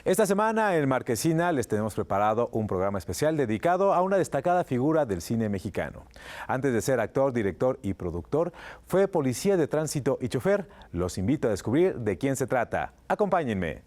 Esta semana en Marquesina les tenemos preparado un programa especial dedicado a una destacada figura del cine mexicano. Antes de ser actor, director y productor, fue policía de tránsito y chofer. Los invito a descubrir de quién se trata. Acompáñenme.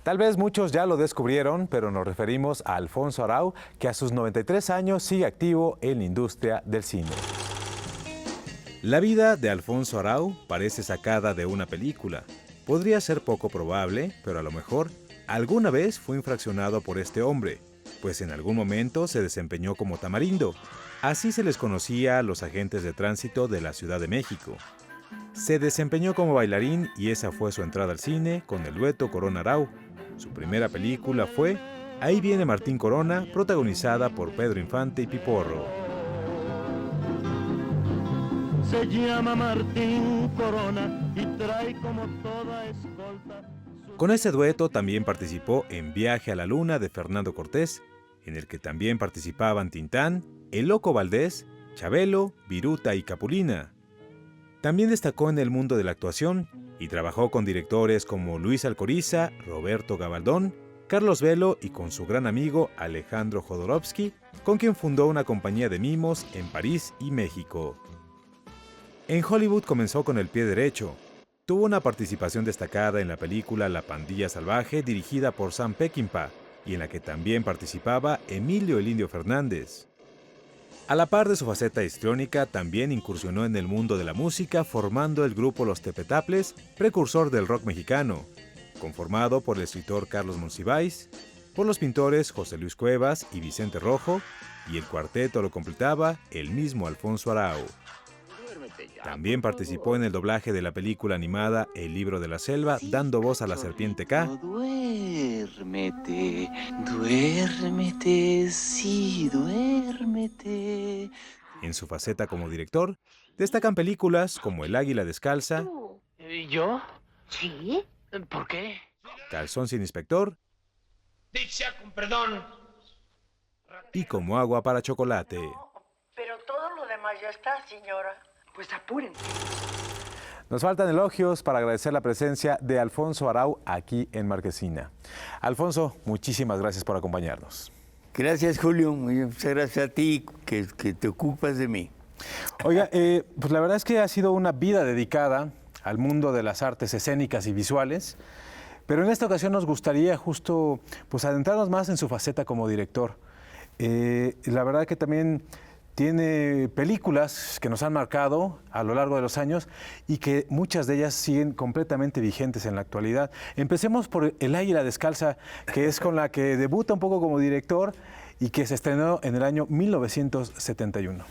Tal vez muchos ya lo descubrieron, pero nos referimos a Alfonso Arau, que a sus 93 años sigue activo en la industria del cine. La vida de Alfonso Arau parece sacada de una película. Podría ser poco probable, pero a lo mejor alguna vez fue infraccionado por este hombre, pues en algún momento se desempeñó como tamarindo. Así se les conocía a los agentes de tránsito de la Ciudad de México. Se desempeñó como bailarín y esa fue su entrada al cine con el dueto Corona-Arau. Su primera película fue Ahí viene Martín Corona, protagonizada por Pedro Infante y Piporro. Se llama Martín Corona y trae como toda escolta. Con ese dueto también participó en Viaje a la Luna de Fernando Cortés, en el que también participaban Tintán, El Loco Valdés, Chabelo, Viruta y Capulina. También destacó en el mundo de la actuación y trabajó con directores como Luis Alcoriza, Roberto Gabaldón, Carlos Velo y con su gran amigo Alejandro Jodorowsky, con quien fundó una compañía de mimos en París y México. En Hollywood comenzó con el pie derecho. Tuvo una participación destacada en la película La Pandilla Salvaje, dirigida por Sam Peckinpah, y en la que también participaba Emilio el Indio Fernández. A la par de su faceta histriónica, también incursionó en el mundo de la música formando el grupo Los Tepetaples, precursor del rock mexicano, conformado por el escritor Carlos Monsiváis, por los pintores José Luis Cuevas y Vicente Rojo, y el cuarteto lo completaba el mismo Alfonso Arau. También participó en el doblaje de la película animada El Libro de la Selva, dando voz a la serpiente K. Duérmete, duérmete, sí, duérmete. En su faceta como director, destacan películas como El Águila Descalza, ¿Yo? ¿Sí? ¿Por qué? Calzón sin inspector Dicha con perdón. y Como agua para chocolate. Pero todo lo demás ya está, señora. Pues apúrense. Nos faltan elogios para agradecer la presencia de Alfonso Arau aquí en Marquesina. Alfonso, muchísimas gracias por acompañarnos. Gracias, Julio. Muchas gracias a ti que te ocupas de mí. Oiga, pues la verdad es que ha sido una vida dedicada al mundo de las artes escénicas y visuales, pero en esta ocasión nos gustaría justo pues adentrarnos más en su faceta como director. La verdad que también tiene películas que nos han marcado a lo largo de los años y que muchas de ellas siguen completamente vigentes en la actualidad. Empecemos por El Águila Descalza, que es con la que debuta un poco como director y que se estrenó en el año 1971.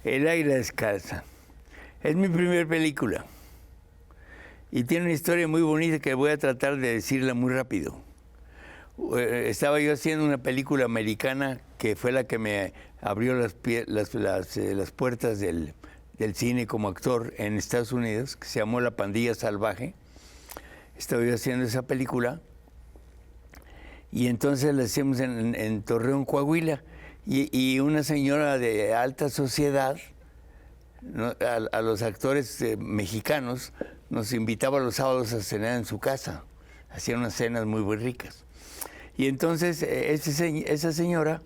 El Águila Descalza. Es mi primer película y tiene una historia muy bonita que voy a tratar de decirla muy rápido. Estaba yo haciendo una película americana que fue la que me abrió las puertas del cine como actor en Estados Unidos, que se llamó La Pandilla Salvaje. Estaba yo haciendo esa película y entonces la hacíamos en Torreón, Coahuila, y una señora de alta sociedad, ¿no? A los actores mexicanos nos invitaba los sábados a cenar en su casa. Hacían unas cenas muy, muy ricas. Y entonces esa señora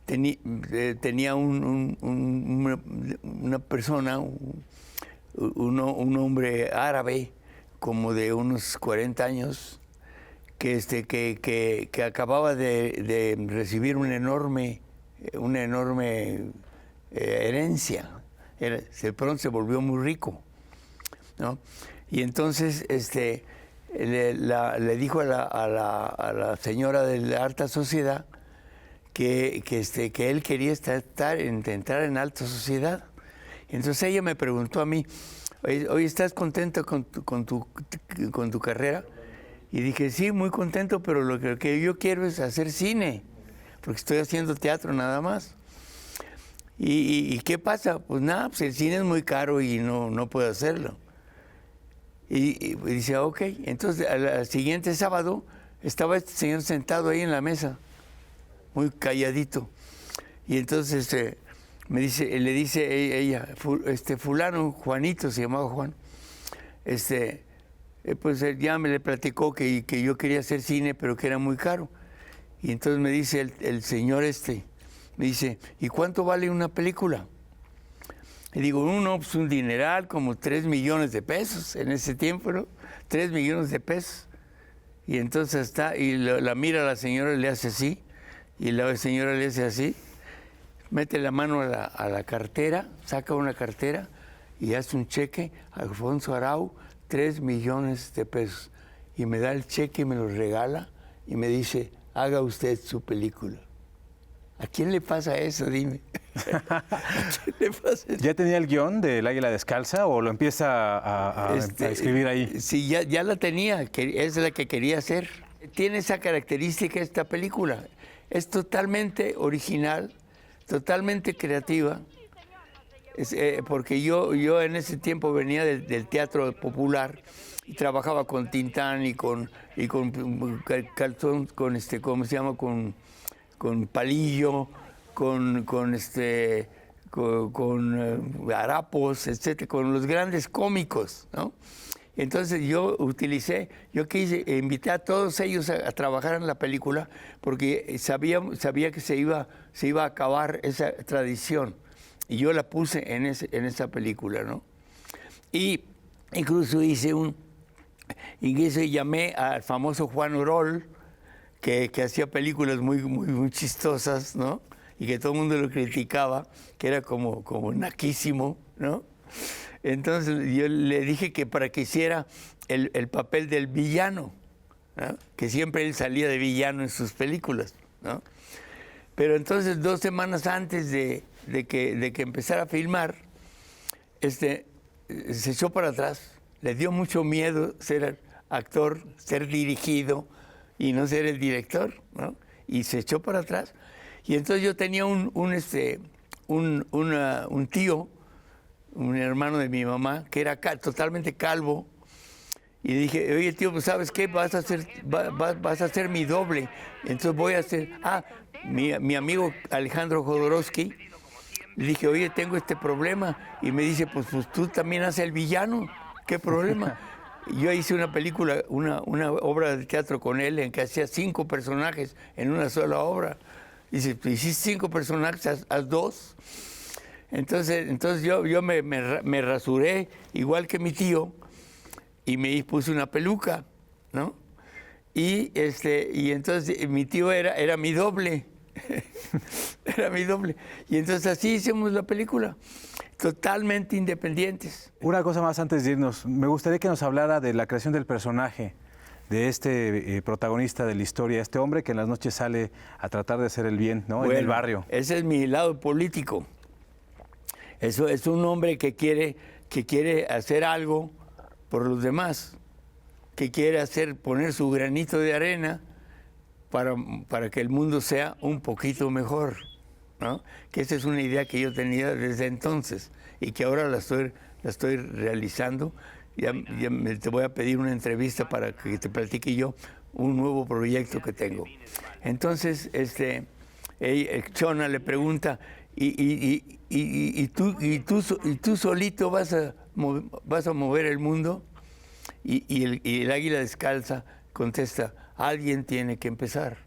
tenía una persona, un hombre árabe como de unos 40 años que acababa de recibir una enorme herencia. De pronto se volvió muy rico, ¿no? Y entonces le dijo a la señora de la alta sociedad que él quería entrar en alta sociedad. Entonces ella me preguntó a mí, oye, ¿estás contento con tu carrera? Y dije, sí, muy contento, pero lo que yo quiero es hacer cine, porque estoy haciendo teatro nada más. ¿Y qué pasa? Pues nada, pues el cine es muy caro y no puedo hacerlo. Y dice, ok. Entonces, al siguiente sábado estaba este señor sentado ahí en la mesa, muy calladito. Y entonces le dice ella, fulano, Juanito, se llamaba Juan, pues él ya me le platicó que yo quería hacer cine, pero que era muy caro. Y entonces me dice el señor me dice, ¿y cuánto vale una película? Y digo, pues un dineral, como 3 millones de pesos en ese tiempo, ¿no? 3 millones de pesos. Y entonces la mira a la señora y le hace así, y la señora le hace así, mete la mano a la cartera, saca una cartera y hace un cheque, Alfonso Arau, 3 millones de pesos. Y me da el cheque y me lo regala y me dice, haga usted su película. ¿A quién le pasa eso? Dime. ¿A quién le pasa eso? ¿Ya tenía el guión del Águila Descalza o lo empieza a escribir ahí? Sí, ya la tenía, es la que quería hacer. Tiene esa característica esta película. Es totalmente original, totalmente creativa, porque yo en ese tiempo venía del teatro popular y trabajaba con Tintán y con Calzón, ¿cómo se llama? Con Palillo, con Harapos, etcétera, con los grandes cómicos, ¿no? Entonces yo invité a todos ellos a trabajar en la película porque sabía que se iba a acabar esa tradición y yo la puse en esa película, ¿no? Y incluso llamé al famoso Juan Orol, que hacía películas muy chistosas, ¿no? Y que todo el mundo lo criticaba, que era como naquísimo, ¿no? Entonces yo le dije que para que hiciera el papel del villano, ¿no? Que siempre él salía de villano en sus películas, ¿no? Pero entonces 2 semanas antes de que empezara a filmar, se echó para atrás, le dio mucho miedo ser actor, ser dirigido y no ser el director, ¿no? Y se echó para atrás. Y entonces yo tenía un tío, un hermano de mi mamá, que era totalmente calvo, y le dije, oye tío, pues ¿sabes qué? Vas a ser mi doble. Entonces voy a hacer, mi amigo Alejandro Jodorowsky, le dije, oye, tengo este problema, y me dice, pues tú también haces el villano, ¿qué problema? Yo hice una película, una obra de teatro con él en que hacía 5 personajes en una sola obra. Dice, tú hiciste 5 personajes, haz 2. Entonces yo me rasuré igual que mi tío y me puse una peluca, ¿no? Y entonces mi tío era mi doble. Era mi doble. Y entonces así hicimos la película, totalmente independientes. Una cosa más antes de irnos, me gustaría que nos hablara de la creación del personaje, de este protagonista de la historia, este hombre que en las noches sale a tratar de hacer el bien, ¿no? Bueno, en el barrio. Ese es mi lado político. Eso es un hombre que quiere hacer algo por los demás, que quiere poner su granito de arena para que el mundo sea un poquito mejor, ¿no? Que esa es una idea que yo tenía desde entonces y que ahora la estoy realizando. Ya te voy a pedir una entrevista para que te platique yo un nuevo proyecto que tengo. Entonces, Chona le pregunta, ¿y tú solito vas a mover el mundo? Y el Águila Descalza contesta, alguien tiene que empezar.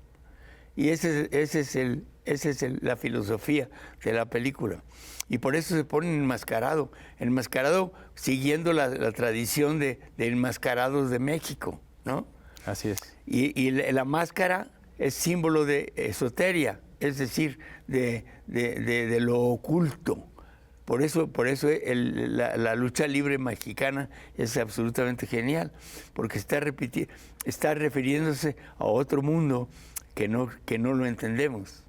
Y esa es la filosofía de la película. Y por eso se pone enmascarado siguiendo la tradición de enmascarados de México, ¿no? Así es. Y la máscara es símbolo de esoteria, es decir, de lo oculto. Por eso la lucha libre mexicana es absolutamente genial, porque está refiriéndose a otro mundo que no lo entendemos,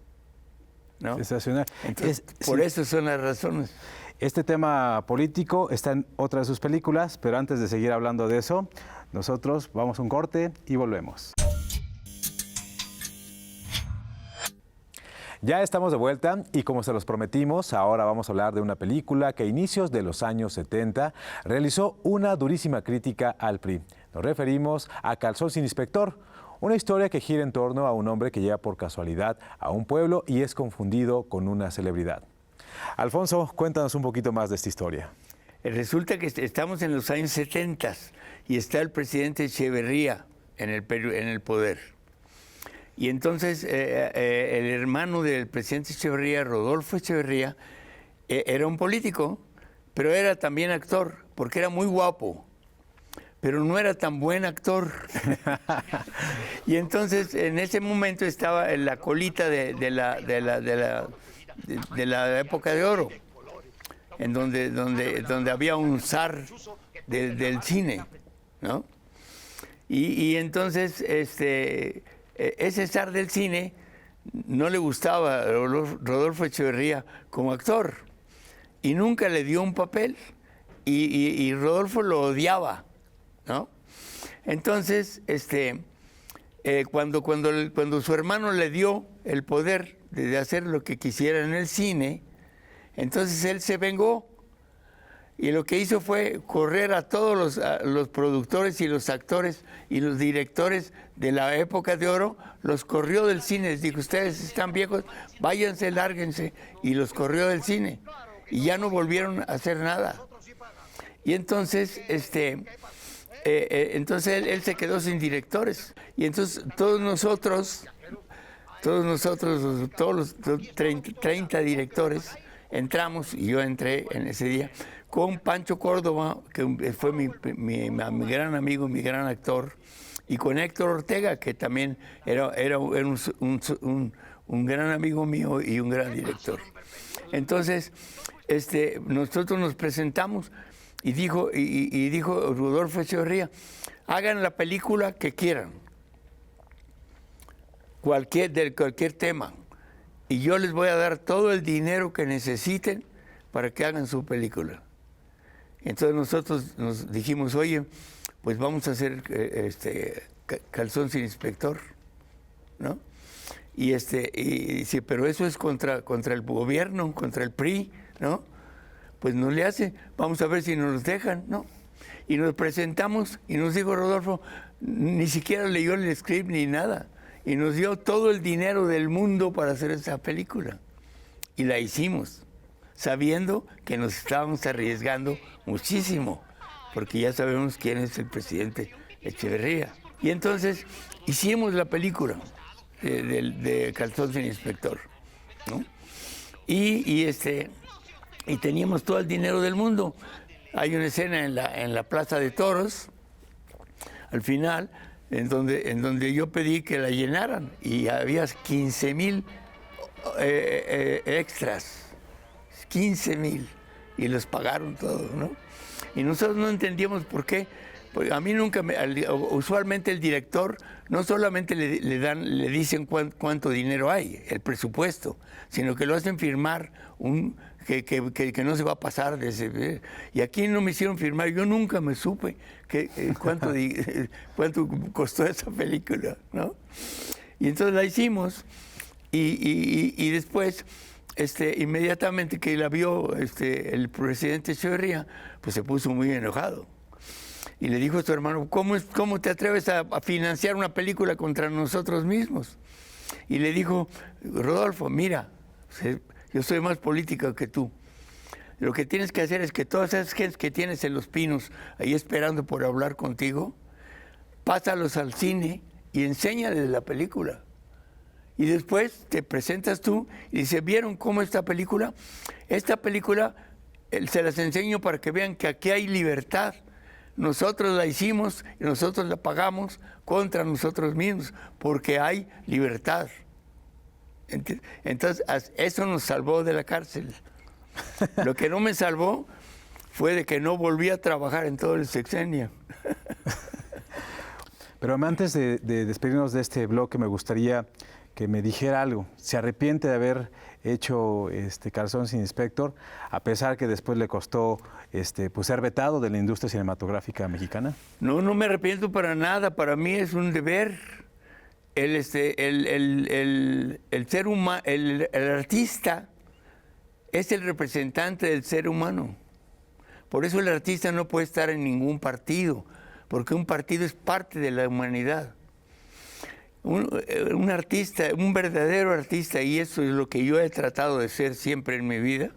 ¿no? Sensacional. Entonces, por eso son las razones. Este tema político está en otra de sus películas, pero antes de seguir hablando de eso, nosotros vamos a un corte y volvemos. Ya estamos de vuelta y como se los prometimos, ahora vamos a hablar de una película que a inicios de los años 70 realizó una durísima crítica al PRI. Nos referimos a Calzón sin Inspector, Una historia que gira en torno a un hombre que llega por casualidad a un pueblo y es confundido con una celebridad. Alfonso, cuéntanos un poquito más de esta historia. Resulta que estamos en los años 70 y está el presidente Echeverría en el poder. Y entonces el hermano del presidente Echeverría, Rodolfo Echeverría, era un político, pero era también actor, porque era muy guapo, pero no era tan buen actor. Y entonces en ese momento estaba en la colita de la época de oro, en donde había un zar del cine, ¿no? Y entonces ese zar del cine no le gustaba a Rodolfo Echeverría como actor y nunca le dio un papel y Rodolfo lo odiaba, ¿no? Entonces, cuando su hermano le dio el poder de hacer lo que quisiera en el cine, entonces él se vengó y lo que hizo fue correr a todos los productores y los actores y los directores de la época de oro, los corrió del cine, les dijo, ustedes están viejos, váyanse, lárguense, y los corrió del cine y ya no volvieron a hacer nada. Y entonces, entonces él se quedó sin directores y entonces todos nosotros, todos los 30 directores, entramos, y yo entré en ese día, con Pancho Córdoba, que fue mi gran amigo, mi gran actor, y con Héctor Ortega, que también era un gran amigo mío y un gran director. Entonces, nosotros nos presentamos y dijo Rodolfo Echeverría, hagan la película que quieran, de cualquier tema, y yo les voy a dar todo el dinero que necesiten para que hagan su película. Entonces nosotros nos dijimos, oye, pues vamos a hacer Calzón sin Inspector, ¿no? Y dice, pero eso es contra el gobierno, contra el PRI, ¿no? Pues no le hace, vamos a ver si nos dejan, ¿no? Y nos presentamos y nos dijo Rodolfo, ni siquiera leyó el script ni nada, y nos dio todo el dinero del mundo para hacer esa película. Y la hicimos, sabiendo que nos estábamos arriesgando muchísimo, porque ya sabemos quién es el presidente Echeverría. Y entonces hicimos la película de Calzón sin Inspector, ¿no? Y teníamos todo el dinero del mundo. Hay una escena en la Plaza de Toros, al final, en donde yo pedí que la llenaran, y había 15,000 extras, 15,000, y los pagaron todos, ¿no? Y nosotros no entendíamos por qué. Pues a mí nunca usualmente el director no solamente le dicen cuánto dinero hay, el presupuesto, sino que lo hacen firmar que no se va a pasar de ese. Y aquí no me hicieron firmar, yo nunca me supe cuánto costó esa película, ¿no? Y entonces la hicimos y después inmediatamente que la vio el presidente Echeverría, pues se puso muy enojado. Y le dijo a su hermano, ¿cómo te atreves a financiar una película contra nosotros mismos? Y le dijo, Rodolfo, mira, yo soy más político que tú. Lo que tienes que hacer es que todas esas gentes que tienes en Los Pinos, ahí esperando por hablar contigo, pásalos al cine y enséñales la película. Y después te presentas tú y dices, ¿vieron cómo esta película? Esta película se las enseño para que vean que aquí hay libertad. Nosotros la hicimos y nosotros la pagamos contra nosotros mismos, porque hay libertad. Entonces, eso nos salvó de la cárcel. Lo que no me salvó fue de que no volví a trabajar en todo el sexenio. Pero antes de despedirnos de este bloque, me gustaría que me dijera algo. ¿Se arrepiente de haber hecho Calzón sin Inspector, a pesar que después le costó pues ser vetado de la industria cinematográfica mexicana? No, no me arrepiento para nada. Para mí es un deber. El ser humano, el artista es el representante del ser humano. Por eso el artista no puede estar en ningún partido, porque un partido es parte de la humanidad. un artista, un verdadero artista, y eso es lo que yo he tratado de ser siempre en mi vida,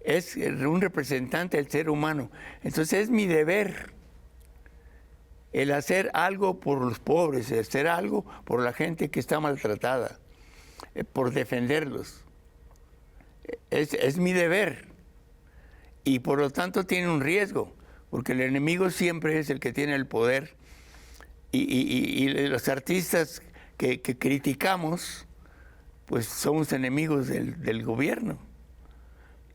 es un representante del ser humano. Entonces es mi deber el hacer algo por los pobres, el hacer algo por la gente que está maltratada, por defenderlos. Es mi deber. Y por lo tanto tiene un riesgo, porque el enemigo siempre es el que tiene el poder. Y los artistas que criticamos, pues somos enemigos del gobierno.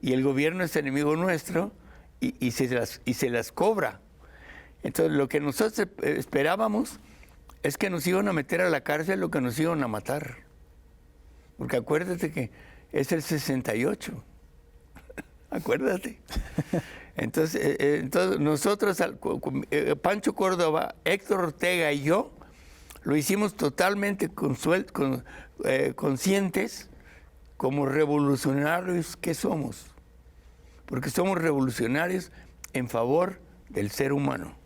Y el gobierno es enemigo nuestro y se las cobra. Entonces lo que nosotros esperábamos es que nos iban a meter a la cárcel o que nos iban a matar. Porque acuérdate que es el 68. Acuérdate. Entonces nosotros, Pancho Córdoba, Héctor Ortega y yo, lo hicimos totalmente conscientes como revolucionarios que somos. Porque somos revolucionarios en favor del ser humano.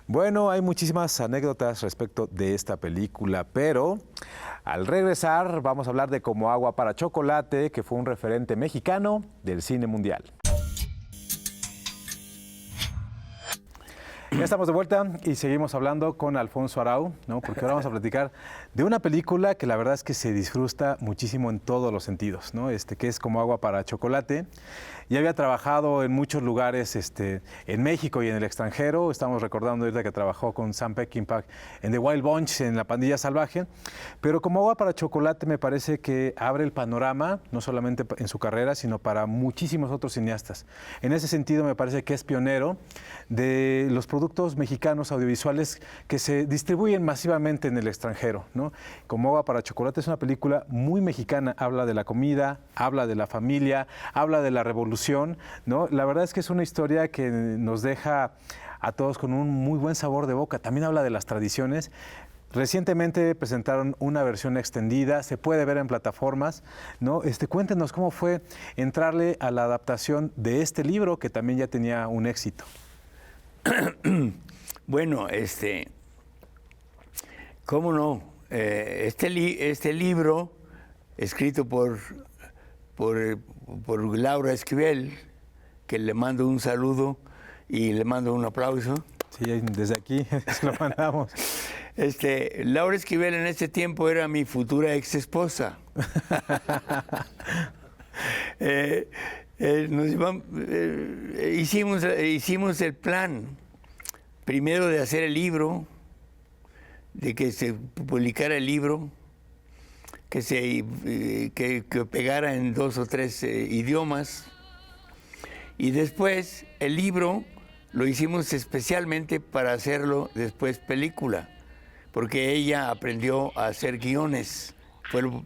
Bueno, hay muchísimas anécdotas respecto de esta película, pero al regresar vamos a hablar de Como agua para chocolate, que fue un referente mexicano del cine mundial. Ya estamos de vuelta y seguimos hablando con Alfonso Arau, ¿no? Porque ahora vamos a platicar de una película que la verdad es que se disfruta muchísimo en todos los sentidos, ¿no? Que es Como agua para chocolate. Ya había trabajado en muchos lugares en México y en el extranjero. Estamos recordando ahorita que trabajó con Sam Peckinpah en The Wild Bunch, en La Pandilla Salvaje. Pero Como agua para chocolate me parece que abre el panorama, no solamente en su carrera, sino para muchísimos otros cineastas. En ese sentido me parece que es pionero de los productos mexicanos audiovisuales que se distribuyen masivamente en el extranjero, ¿no? Como agua para chocolate es una película muy mexicana. Habla de la comida, habla de la familia, habla de la revolución, ¿no? La verdad es que es una historia que nos deja a todos con un muy buen sabor de boca. También habla de las tradiciones. Recientemente presentaron una versión extendida, se puede ver en plataformas, ¿no? Cuéntenos cómo fue entrarle a la adaptación de este libro que también ya tenía un éxito. Bueno, ¿cómo no? Este libro, escrito por Laura Esquivel, que le mando un saludo y le mando un aplauso. Sí, desde aquí se lo mandamos. Laura Esquivel en ese tiempo era mi futura ex esposa. Hicimos el plan, primero de hacer el libro, de que se publicara el libro, que pegara en 2 o 3 idiomas, y después el libro lo hicimos especialmente para hacerlo después película, porque ella aprendió a hacer guiones. Fue lo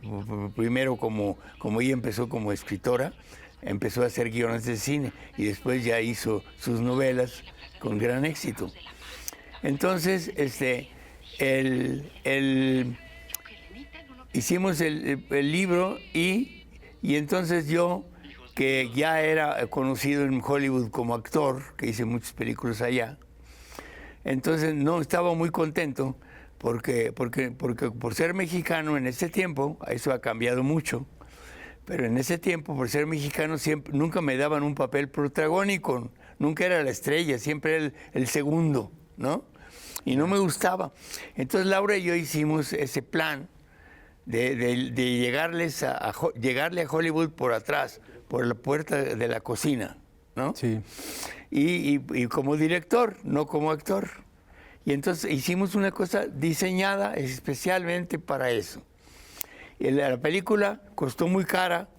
primero, como ella empezó como escritora, empezó a hacer guiones de cine y después ya hizo sus novelas con gran éxito. Entonces, hicimos el libro y entonces yo, que ya era conocido en Hollywood como actor, que hice muchas películas allá, entonces no estaba muy contento porque por ser mexicano en ese tiempo, eso ha cambiado mucho, pero en ese tiempo, por ser mexicano, nunca me daban un papel protagónico, nunca era la estrella, siempre era el segundo, ¿no? Y no me gustaba. Entonces Laura y yo hicimos ese plan de llegarle a Hollywood por atrás, por la puerta de la cocina, ¿no? Sí. Y como director, no como actor. Y entonces hicimos una cosa diseñada especialmente para eso. Y la película costó muy cara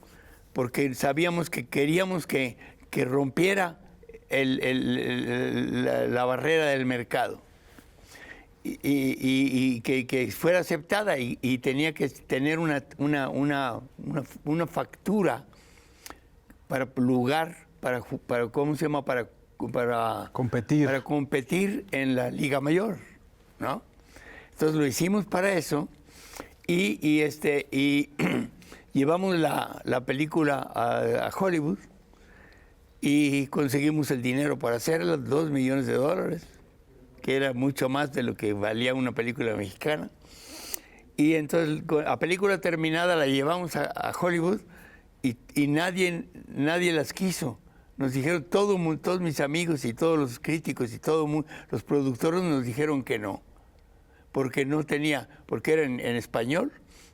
porque sabíamos que queríamos que rompiera la barrera del mercado. Y que fuera aceptada y tenía que tener una factura para ¿cómo se llama? Para competir. Para competir en la Liga Mayor, ¿no? Entonces lo hicimos para eso y llevamos la película a Hollywood y conseguimos el dinero para hacerla, $2 millones, que era mucho más de lo que valía una película mexicana. Y entonces, a película terminada, la llevamos a Hollywood y nadie las quiso. Nos dijeron, todos mis amigos y todos los críticos y los productores nos dijeron que no. Porque era en español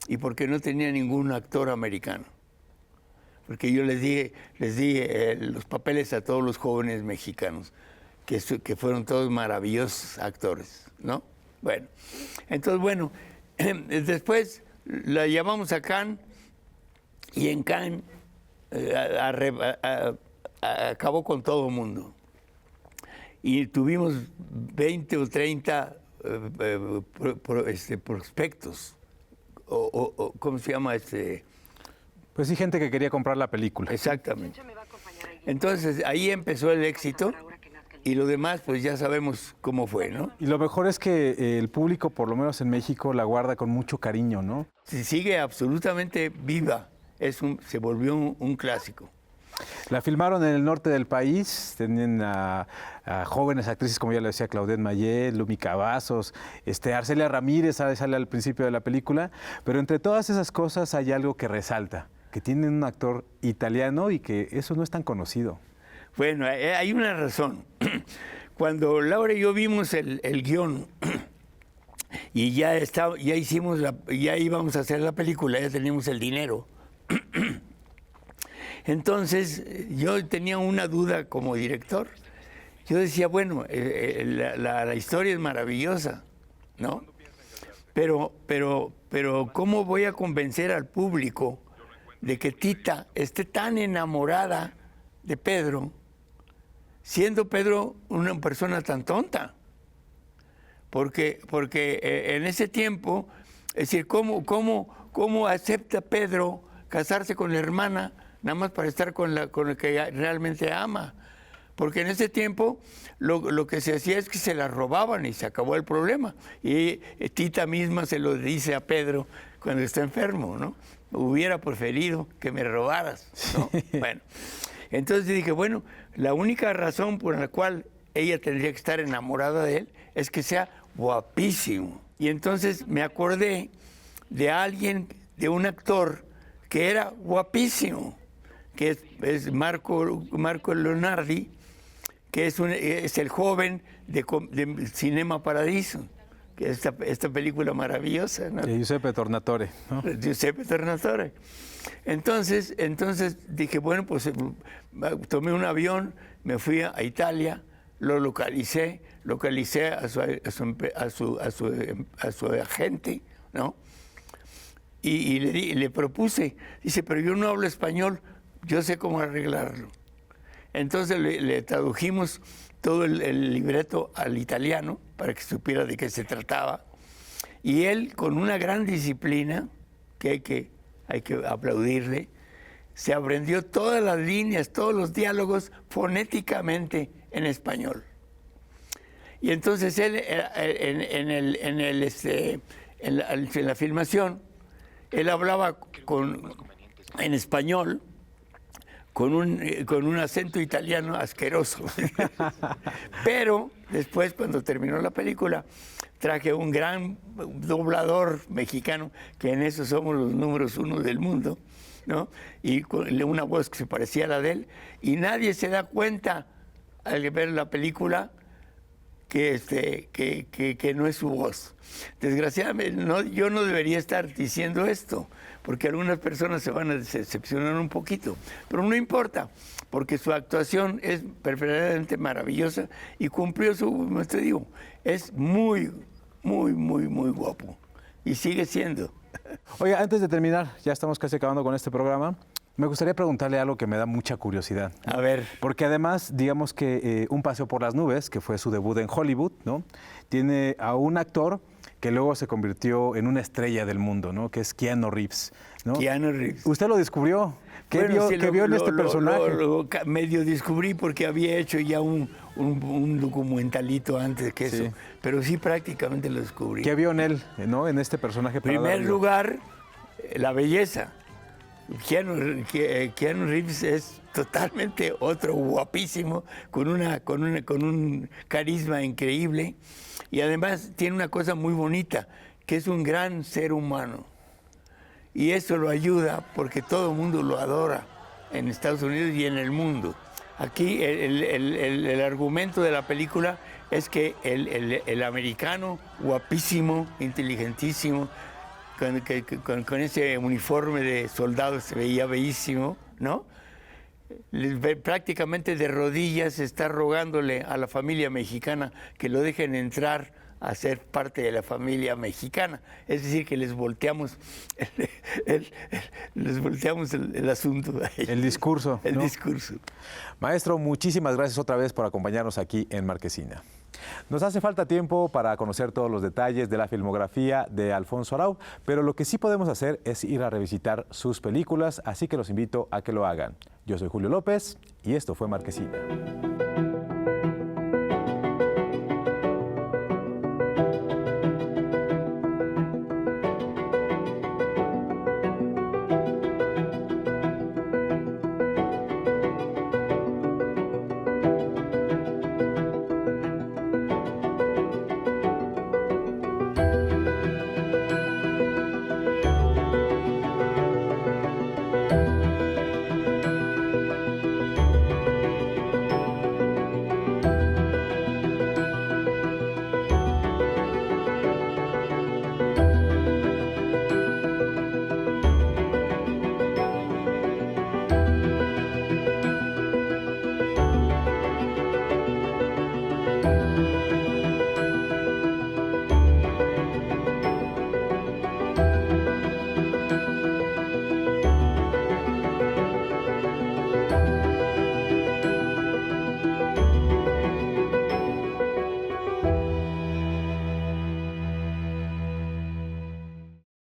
y porque no tenía ningún actor americano. Porque yo les di los papeles a todos los jóvenes mexicanos, que fueron todos maravillosos actores, ¿no? Bueno, entonces, después la llevamos a Cannes y en Cannes acabó con todo el mundo. Y tuvimos 20 o 30 prospectos, o ¿cómo se llama? Pues sí, gente que quería comprar la película. Exactamente. Entonces ahí empezó el éxito y lo demás pues ya sabemos cómo fue, ¿no? Y lo mejor es que el público, por lo menos en México, la guarda con mucho cariño, ¿no? Sigue absolutamente viva, se volvió un clásico. La filmaron en el norte del país, tienen a jóvenes actrices, como ya le decía, Claudette Mayet, Lumi Cavazos, Arcelia Ramírez sale al principio de la película, pero entre todas esas cosas hay algo que resalta, que tienen un actor italiano y que eso no es tan conocido. Bueno, hay una razón. Cuando Laura y yo vimos el guión y ya íbamos a hacer la película, ya teníamos el dinero. Entonces, yo tenía una duda como director. Yo decía, bueno, la historia es maravillosa, ¿no? Pero, ¿cómo voy a convencer al público de que Tita esté tan enamorada de Pedro, siendo Pedro una persona tan tonta? Porque en ese tiempo, es decir, ¿cómo acepta Pedro casarse con la hermana nada más para estar con el que realmente ama? Porque en ese tiempo lo que se hacía es que se la robaban y se acabó el problema. Y Tita misma se lo dice a Pedro cuando está enfermo, ¿no? Hubiera preferido que me robaras, ¿no? Bueno, entonces dije, bueno, la única razón por la cual ella tendría que estar enamorada de él es que sea guapísimo. Y entonces me acordé de un actor que era guapísimo, que es Marco Leonardi, que es el joven de Cinema Paradiso, que es esta película maravillosa, ¿no? De Giuseppe Tornatore, ¿no? Giuseppe Tornatore. Entonces dije, bueno, pues tomé un avión, me fui a Italia, lo localicé a su agente, ¿no? Y le propuse, dice, pero yo no hablo español, yo sé cómo arreglarlo. Entonces le tradujimos todo el libreto al italiano para que supiera de qué se trataba. Y él, con una gran disciplina, que hay que aplaudirle, se aprendió todas las líneas, todos los diálogos fonéticamente en español. Y entonces él, en la filmación, él hablaba en español con un acento italiano asqueroso. Pero después, cuando terminó la película, traje un gran doblador mexicano, que en eso somos los números 1 del mundo, ¿no? Y con una voz que se parecía a la de él, y nadie se da cuenta al ver la película que no es su voz. Desgraciadamente, yo no debería estar diciendo esto, porque algunas personas se van a decepcionar un poquito, pero no importa, porque su actuación es perfectamente maravillosa y cumplió como te digo, es muy, muy, muy, muy guapo y sigue siendo. Oiga, antes de terminar, ya estamos casi acabando con este programa, me gustaría preguntarle algo que me da mucha curiosidad. A ver. Porque además, digamos que Un paseo por las nubes, que fue su debut en Hollywood, ¿no? Tiene a un actor que luego se convirtió en una estrella del mundo, ¿no? Que es Keanu Reeves, ¿no? Keanu Reeves. ¿Usted lo descubrió? ¿Qué Bueno, vio en este personaje? Lo medio descubrí porque había hecho ya un documentalito antes que eso, Sí. pero sí prácticamente lo descubrí. ¿Qué vio en él, ¿no? En este personaje. En primer lugar, la belleza. Keanu Reeves es totalmente otro guapísimo, con un carisma increíble, y además tiene una cosa muy bonita, que es un gran ser humano. Y eso lo ayuda porque todo el mundo lo adora en Estados Unidos y en el mundo. Aquí el argumento de la película es que el americano, guapísimo, inteligentísimo, con ese uniforme de soldado se veía bellísimo, ¿no? Prácticamente de rodillas está rogándole a la familia mexicana que lo dejen entrar a ser parte de la familia mexicana. Es decir, que les volteamos el asunto. El discurso. El ¿no? discurso. Maestro, muchísimas gracias otra vez por acompañarnos aquí en Marquesina. Nos hace falta tiempo para conocer todos los detalles de la filmografía de Alfonso Arau, pero lo que sí podemos hacer es ir a revisitar sus películas, así que los invito a que lo hagan. Yo soy Julio López y esto fue Marquesina.